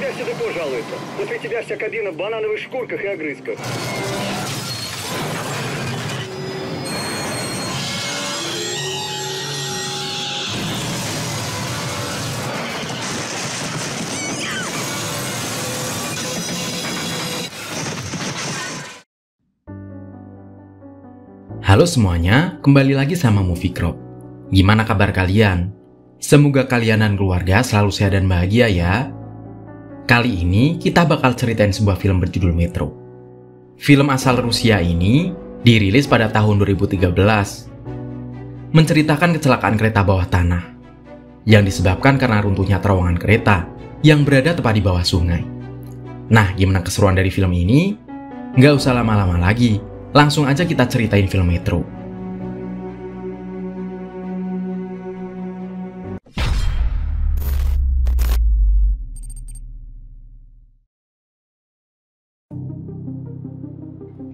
тебя все такое жалуется? После тебя вся кабина в банановых шкурках и огрызках. Halo semuanya, kembali lagi sama Movie Crop. Gimana kabar kalian? Semoga kalian dan keluarga selalu sehat dan bahagia ya. Kali ini kita bakal ceritain sebuah film berjudul Metro. Film asal Rusia ini dirilis pada tahun 2013. Menceritakan kecelakaan kereta bawah tanah yang disebabkan karena runtuhnya terowongan kereta yang berada tepat di bawah sungai. Nah, gimana keseruan dari film ini? Nggak usah lama-lama lagi. Langsung aja kita ceritain film Metro.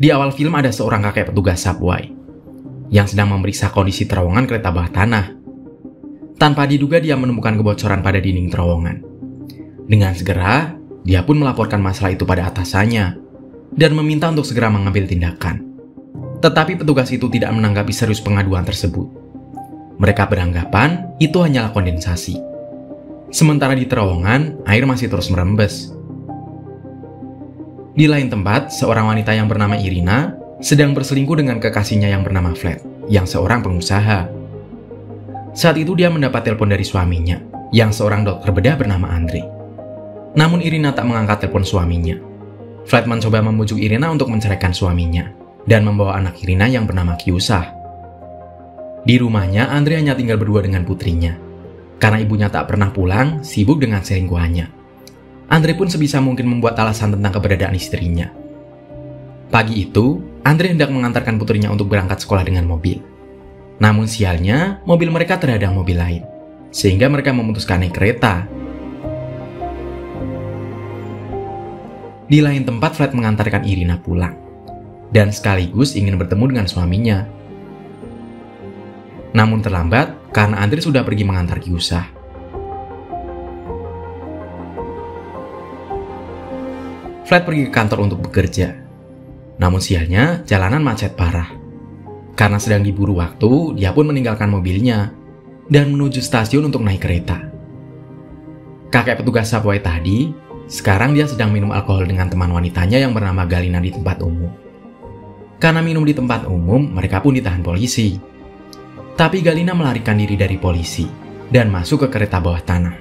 Di awal film ada seorang kakek petugas subway yang sedang memeriksa kondisi terowongan kereta bawah tanah. Tanpa diduga dia menemukan kebocoran pada dinding terowongan. Dengan segera, dia pun melaporkan masalah itu pada atasannya dan meminta untuk segera mengambil tindakan. Tetapi petugas itu tidak menanggapi serius pengaduan tersebut. Mereka beranggapan itu hanyalah kondensasi. Sementara di terowongan, air masih terus merembes. Di lain tempat, seorang wanita yang bernama Irina sedang berselingkuh dengan kekasihnya yang bernama Vlad, yang seorang pengusaha. Saat itu dia mendapat telepon dari suaminya, yang seorang dokter bedah bernama Andrei. Namun Irina tak mengangkat telepon suaminya. Vlad mencoba membujuk Irina untuk menceraikan suaminya dan membawa anak Irina yang bernama Kyusa. Di rumahnya, Andrei hanya tinggal berdua dengan putrinya. Karena ibunya tak pernah pulang, sibuk dengan selingkuhannya. Andrei pun sebisa mungkin membuat alasan tentang keberadaan istrinya. Pagi itu, Andrei hendak mengantarkan putrinya untuk berangkat sekolah dengan mobil. Namun sialnya, mobil mereka terhadang mobil lain, sehingga mereka memutuskan naik kereta. Di lain tempat, Vlad mengantarkan Irina pulang dan sekaligus ingin bertemu dengan suaminya. Namun terlambat karena Andrei sudah pergi mengantar Kyusa. Vlad pergi ke kantor untuk bekerja. Namun sialnya jalanan macet parah. Karena sedang diburu waktu, dia pun meninggalkan mobilnya dan menuju stasiun untuk naik kereta. Kakek petugas subway tadi, sekarang dia sedang minum alkohol dengan teman wanitanya yang bernama Galina di tempat umum. Karena minum di tempat umum, mereka pun ditahan polisi. Tapi Galina melarikan diri dari polisi dan masuk ke kereta bawah tanah.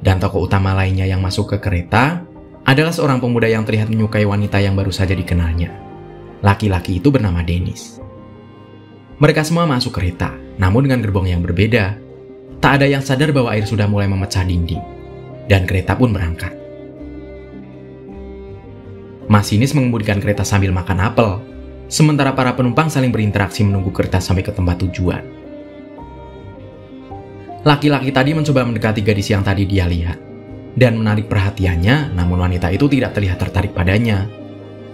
Dan tokoh utama lainnya yang masuk ke kereta adalah seorang pemuda yang terlihat menyukai wanita yang baru saja dikenalnya. Laki-laki itu bernama Denis. Mereka semua masuk kereta, namun dengan gerbong yang berbeda. Tak ada yang sadar bahwa air sudah mulai memecah dinding, dan kereta pun berangkat. Masinis mengemudikan kereta sambil makan apel, sementara para penumpang saling berinteraksi menunggu kereta sampai ke tempat tujuan. Laki-laki tadi mencoba mendekati gadis yang tadi dia lihat dan menarik perhatiannya, namun wanita itu tidak terlihat tertarik padanya.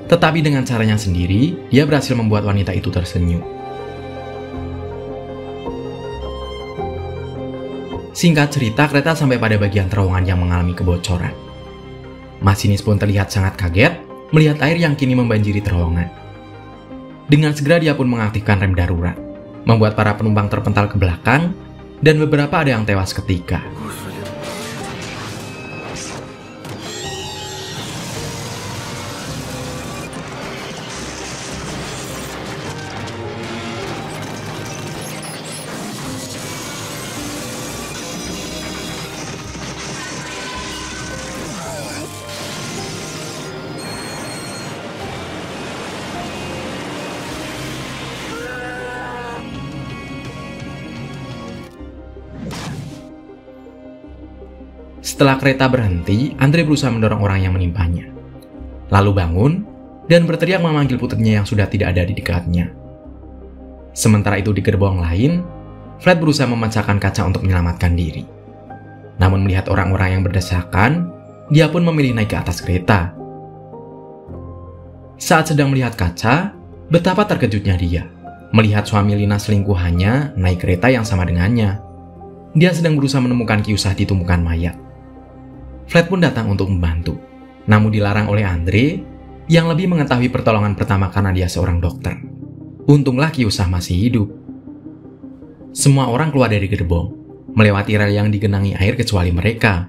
Tetapi dengan caranya sendiri, dia berhasil membuat wanita itu tersenyum. Singkat cerita, kereta sampai pada bagian terowongan yang mengalami kebocoran. Masinis pun terlihat sangat kaget melihat air yang kini membanjiri terowongan. Dengan segera dia pun mengaktifkan rem darurat, membuat para penumpang terpental ke belakang, dan beberapa ada yang tewas seketika. Setelah kereta berhenti, Andrei berusaha mendorong orang yang menimpanya. Lalu bangun dan berteriak memanggil putrinya yang sudah tidak ada di dekatnya. Sementara itu di gerbong lain, Vlad berusaha memecahkan kaca untuk menyelamatkan diri. Namun melihat orang-orang yang berdesakan, dia pun memilih naik ke atas kereta. Saat sedang melihat kaca, betapa terkejutnya dia melihat suami Lina selingkuhannya naik kereta yang sama dengannya. Dia sedang berusaha menemukan Kyusa di tumpukan mayat. Flat pun datang untuk membantu, namun dilarang oleh Andre yang lebih mengetahui pertolongan pertama karena dia seorang dokter. Untunglah Kyusah masih hidup. Semua orang keluar dari gerbong, melewati rel yang digenangi air kecuali mereka.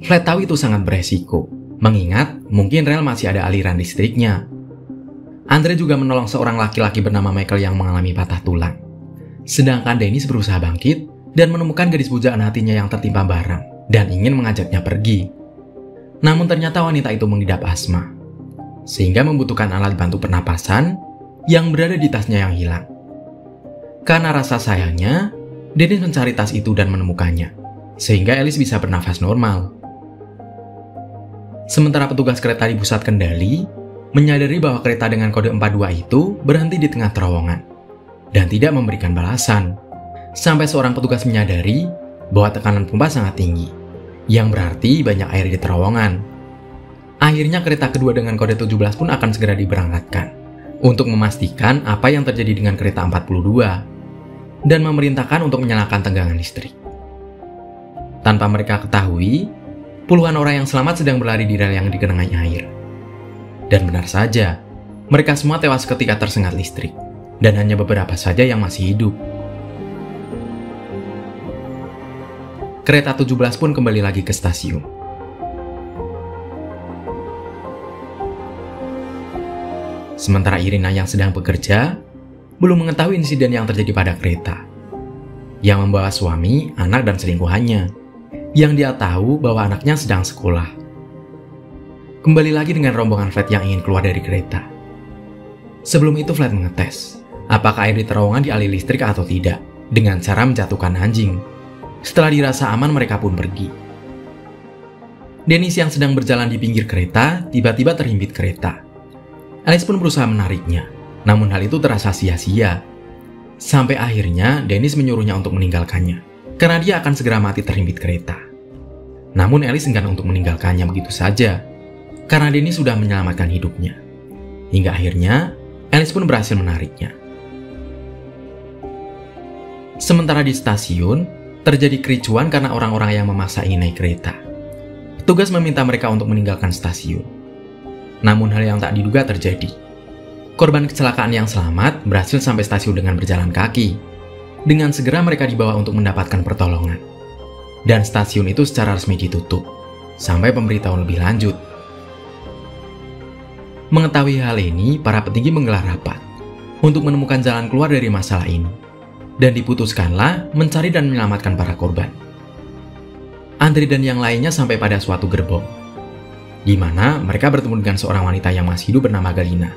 Flat tahu itu sangat beresiko, mengingat mungkin rel masih ada aliran listriknya. Andre juga menolong seorang laki-laki bernama Michael yang mengalami patah tulang. Sedangkan Dennis berusaha bangkit dan menemukan gadis pujaan hatinya yang tertimpa barang dan ingin mengajaknya pergi. Namun ternyata wanita itu mengidap asma, sehingga membutuhkan alat bantu pernapasan yang berada di tasnya yang hilang. Karena rasa sayangnya, Dennis mencari tas itu dan menemukannya, sehingga Alice bisa bernafas normal. Sementara petugas kereta di pusat kendali menyadari bahwa kereta dengan kode 42 itu berhenti di tengah terowongan dan tidak memberikan balasan, sampai seorang petugas menyadari bahwa tekanan pompa sangat tinggi, yang berarti banyak air di terowongan. Akhirnya kereta kedua dengan kode 17 pun akan segera diberangkatkan untuk memastikan apa yang terjadi dengan kereta 42 dan memerintahkan untuk menyalakan tenggangan listrik. Tanpa mereka ketahui, puluhan orang yang selamat sedang berlari di rel yang digenangi air. Dan benar saja, mereka semua tewas ketika tersengat listrik, dan hanya beberapa saja yang masih hidup. Kereta 17 pun kembali lagi ke stasiun. Sementara Irina yang sedang bekerja, belum mengetahui insiden yang terjadi pada kereta, yang membawa suami, anak, dan selingkuhannya, yang dia tahu bahwa anaknya sedang sekolah. Kembali lagi dengan rombongan Flat yang ingin keluar dari kereta. Sebelum itu Flat mengetes apakah air di terowongan dialiri listrik atau tidak, dengan cara menjatuhkan anjing. Setelah dirasa aman, mereka pun pergi. Dennis yang sedang berjalan di pinggir kereta tiba-tiba terhimpit kereta. Alice pun berusaha menariknya, namun hal itu terasa sia-sia. Sampai akhirnya Dennis menyuruhnya untuk meninggalkannya, karena dia akan segera mati terhimpit kereta. Namun Alice enggan untuk meninggalkannya begitu saja, karena Dennis sudah menyelamatkan hidupnya. Hingga akhirnya, Alice pun berhasil menariknya. Sementara di stasiun, terjadi kericuan karena orang-orang yang memaksa ingin naik kereta. Petugas meminta mereka untuk meninggalkan stasiun. Namun hal yang tak diduga terjadi. Korban kecelakaan yang selamat berhasil sampai stasiun dengan berjalan kaki. Dengan segera mereka dibawa untuk mendapatkan pertolongan. Dan stasiun itu secara resmi ditutup, sampai pemberitahuan lebih lanjut. Mengetahui hal ini, para petinggi menggelar rapat untuk menemukan jalan keluar dari masalah ini. Dan diputuskanlah mencari dan menyelamatkan para korban. Andre dan yang lainnya sampai pada suatu gerbong, di mana mereka bertemu dengan seorang wanita yang masih hidup bernama Galina.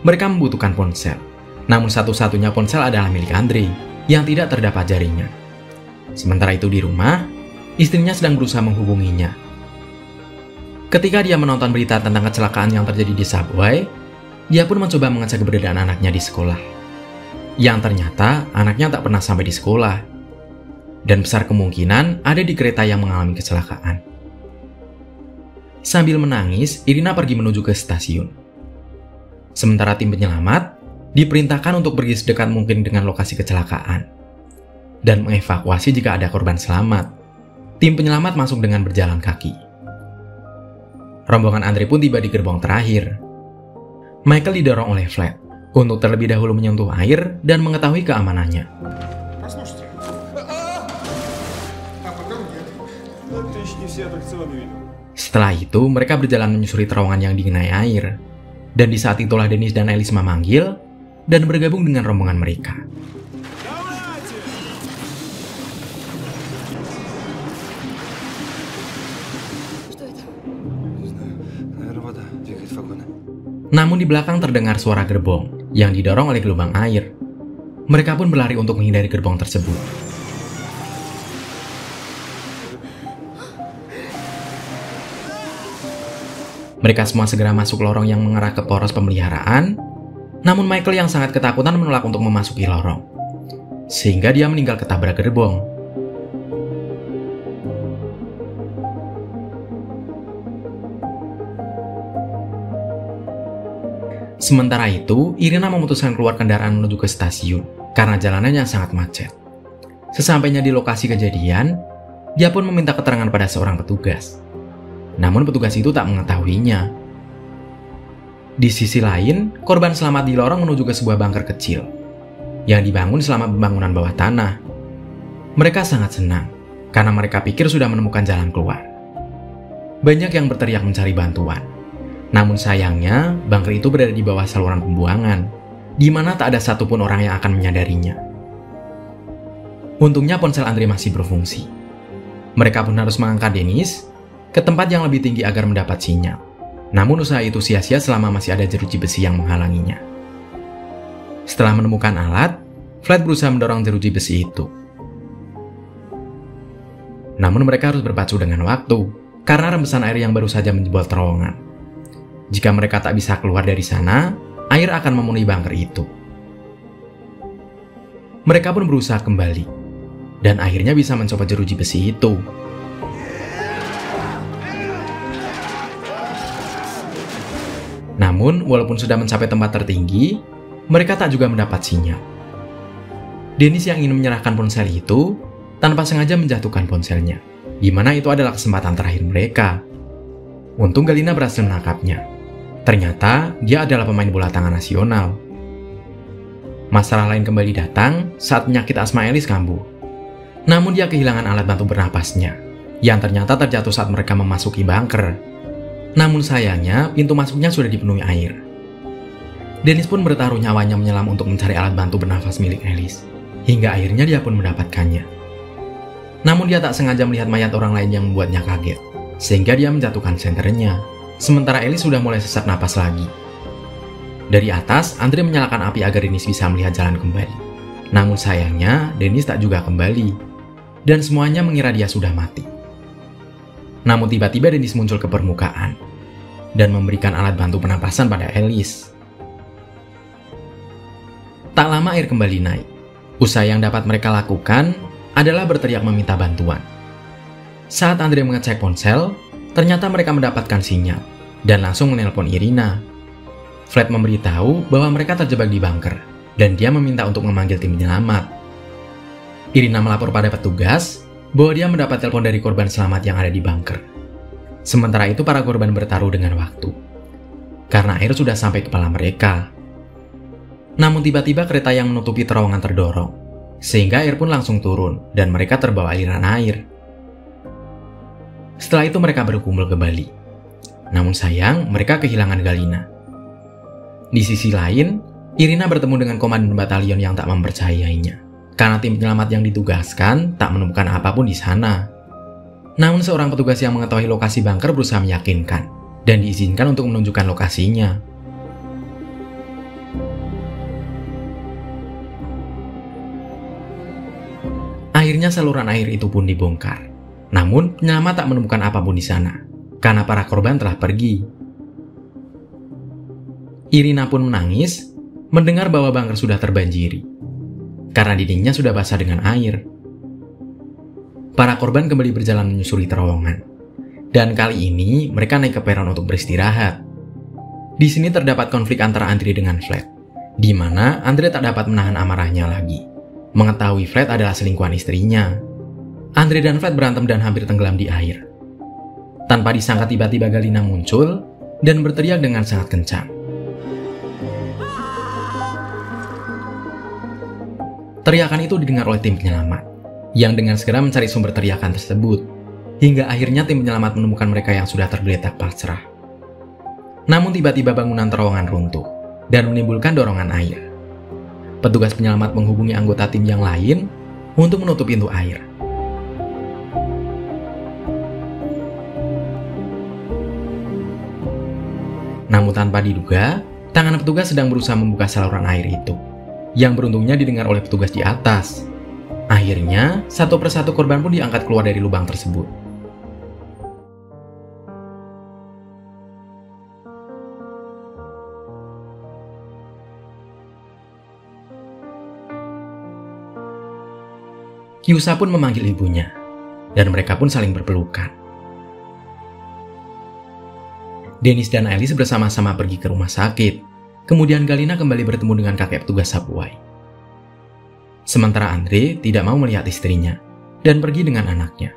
Mereka membutuhkan ponsel, namun satu-satunya ponsel adalah milik Andre yang tidak terdapat jaringan. Sementara itu di rumah, istrinya sedang berusaha menghubunginya. Ketika dia menonton berita tentang kecelakaan yang terjadi di subway, dia pun mencoba mengecek keberadaan anaknya di sekolah. Yang ternyata anaknya tak pernah sampai di sekolah, dan besar kemungkinan ada di kereta yang mengalami kecelakaan. Sambil menangis, Irina pergi menuju ke stasiun. Sementara tim penyelamat diperintahkan untuk pergi sedekat mungkin dengan lokasi kecelakaan dan mengevakuasi jika ada korban selamat. Tim penyelamat masuk dengan berjalan kaki. Rombongan Andre pun tiba di gerbong terakhir. Michael didorong oleh Flat untuk terlebih dahulu menyentuh air dan mengetahui keamanannya. Setelah itu, mereka berjalan menyusuri terowongan yang digenangi air. Dan di saat itulah Dennis dan Alice memanggil dan bergabung dengan rombongan mereka. Namun di belakang terdengar suara gerbong yang didorong oleh gelombang air. Mereka pun berlari untuk menghindari gerbong tersebut. Mereka semua segera masuk lorong yang mengarah ke poros pemeliharaan. Namun Michael yang sangat ketakutan menolak untuk memasuki lorong, sehingga dia meninggal ketabrak gerbong. Sementara itu, Irina memutuskan keluar kendaraan menuju ke stasiun karena jalanannya sangat macet. Sesampainya di lokasi kejadian, Dia pun meminta keterangan pada seorang petugas. Namun petugas itu tak mengetahuinya. Di sisi lain, korban selamat di lorong menuju ke sebuah bunker kecil yang dibangun selama pembangunan bawah tanah. Mereka sangat senang karena mereka pikir sudah menemukan jalan keluar. Banyak yang berteriak mencari bantuan. Namun sayangnya, bunker itu berada di bawah saluran pembuangan, di mana tak ada satupun orang yang akan menyadarinya. Untungnya ponsel Andre masih berfungsi. Mereka pun harus mengangkat Dennis ke tempat yang lebih tinggi agar mendapat sinyal. Namun usaha itu sia-sia selama masih ada jeruji besi yang menghalanginya. Setelah menemukan alat, Flat berusaha mendorong jeruji besi itu. Namun mereka harus berpacu dengan waktu, karena rembesan air yang baru saja menjebol terowongan. Jika mereka tak bisa keluar dari sana, air akan memenuhi bunker itu. Mereka pun berusaha kembali, dan akhirnya bisa mencopot jeruji besi itu. Namun, walaupun sudah mencapai tempat tertinggi, mereka tak juga mendapat sinyal. Dennis yang ingin menyerahkan ponsel itu, tanpa sengaja menjatuhkan ponselnya, di mana itu adalah kesempatan terakhir mereka. Untung Galina berhasil menangkapnya. Ternyata, dia adalah pemain bola tangan nasional. Masalah lain kembali datang saat penyakit asma Alice kambuh. Namun dia kehilangan alat bantu bernapasnya, yang ternyata terjatuh saat mereka memasuki bunker. Namun sayangnya, pintu masuknya sudah dipenuhi air. Dennis pun bertaruh nyawanya menyelam untuk mencari alat bantu bernafas milik Alice, hingga akhirnya dia pun mendapatkannya. Namun dia tak sengaja melihat mayat orang lain yang membuatnya kaget, sehingga dia menjatuhkan senternya, sementara Alice sudah mulai sesak napas lagi. Dari atas, Andre menyalakan api agar Dennis bisa melihat jalan kembali. Namun sayangnya, Dennis tak juga kembali, dan semuanya mengira dia sudah mati. Namun tiba-tiba Dennis muncul ke permukaan, dan memberikan alat bantu pernapasan pada Alice. Tak lama air kembali naik. Usaha yang dapat mereka lakukan adalah berteriak meminta bantuan. Saat Andre mengecek ponsel, ternyata mereka mendapatkan sinyal, dan langsung menelpon Irina. Flat memberitahu bahwa mereka terjebak di bunker, dan dia meminta untuk memanggil tim penyelamat. Irina melapor pada petugas bahwa dia mendapat telepon dari korban selamat yang ada di bunker. Sementara itu para korban bertaruh dengan waktu, karena air sudah sampai kepala mereka. Namun tiba-tiba kereta yang menutupi terowongan terdorong, sehingga air pun langsung turun, dan mereka terbawa aliran air. Setelah itu mereka berkumpul kembali. Namun sayang, mereka kehilangan Galina. Di sisi lain, Irina bertemu dengan komandan batalion yang tak mempercayainya, karena tim penyelamat yang ditugaskan tak menemukan apapun di sana. Namun seorang petugas yang mengetahui lokasi bunker berusaha meyakinkan, dan diizinkan untuk menunjukkan lokasinya. Akhirnya saluran air itu pun dibongkar. Namun penyelamat tak menemukan apapun di sana, karena para korban telah pergi. Irina pun menangis mendengar bahwa bunker sudah terbanjiri, karena dindingnya sudah basah dengan air. Para korban kembali berjalan menyusuri terowongan, dan kali ini mereka naik ke peron untuk beristirahat. Di sini terdapat konflik antara Andre dengan Flat, di mana Andre tak dapat menahan amarahnya lagi, mengetahui Flat adalah selingkuhan istrinya. Andre dan Flat berantem dan hampir tenggelam di air. Tanpa disangka tiba-tiba Galina muncul dan berteriak dengan sangat kencang. Teriakan itu didengar oleh tim penyelamat, yang dengan segera mencari sumber teriakan tersebut, hingga akhirnya tim penyelamat menemukan mereka yang sudah tergeletak pasrah. Namun tiba-tiba bangunan terowongan runtuh, dan menimbulkan dorongan air. Petugas penyelamat menghubungi anggota tim yang lain untuk menutup pintu air. Namun tanpa diduga, tangan petugas sedang berusaha membuka saluran air itu, yang beruntungnya didengar oleh petugas di atas. Akhirnya, satu persatu korban pun diangkat keluar dari lubang tersebut. Kyusa pun memanggil ibunya, dan mereka pun saling berpelukan. Dennis dan Alice bersama-sama pergi ke rumah sakit. Kemudian Galina kembali bertemu dengan kakek petugas Subway. Sementara Andre tidak mau melihat istrinya dan pergi dengan anaknya.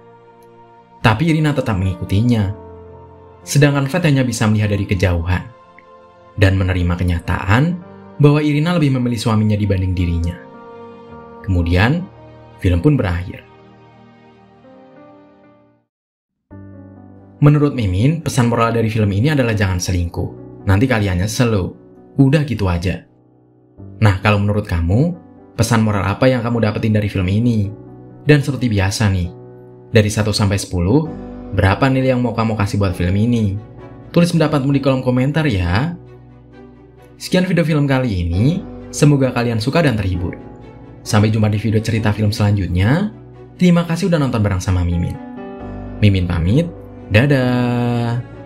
Tapi Irina tetap mengikutinya. Sedangkan Fred hanya bisa melihat dari kejauhan dan menerima kenyataan bahwa Irina lebih memilih suaminya dibanding dirinya. Kemudian, film pun berakhir. Menurut Mimin, pesan moral dari film ini adalah jangan selingkuh. Nanti kalian nyesel loh. Udah gitu aja. Nah, kalau menurut kamu, pesan moral apa yang kamu dapetin dari film ini? Dan seperti biasa nih, dari 1 sampai 10, berapa nilai yang mau kamu kasih buat film ini? Tulis pendapatmu di kolom komentar ya. Sekian video film kali ini, semoga kalian suka dan terhibur. Sampai jumpa di video cerita film selanjutnya. Terima kasih udah nonton bareng sama Mimin. Mimin pamit, dadah!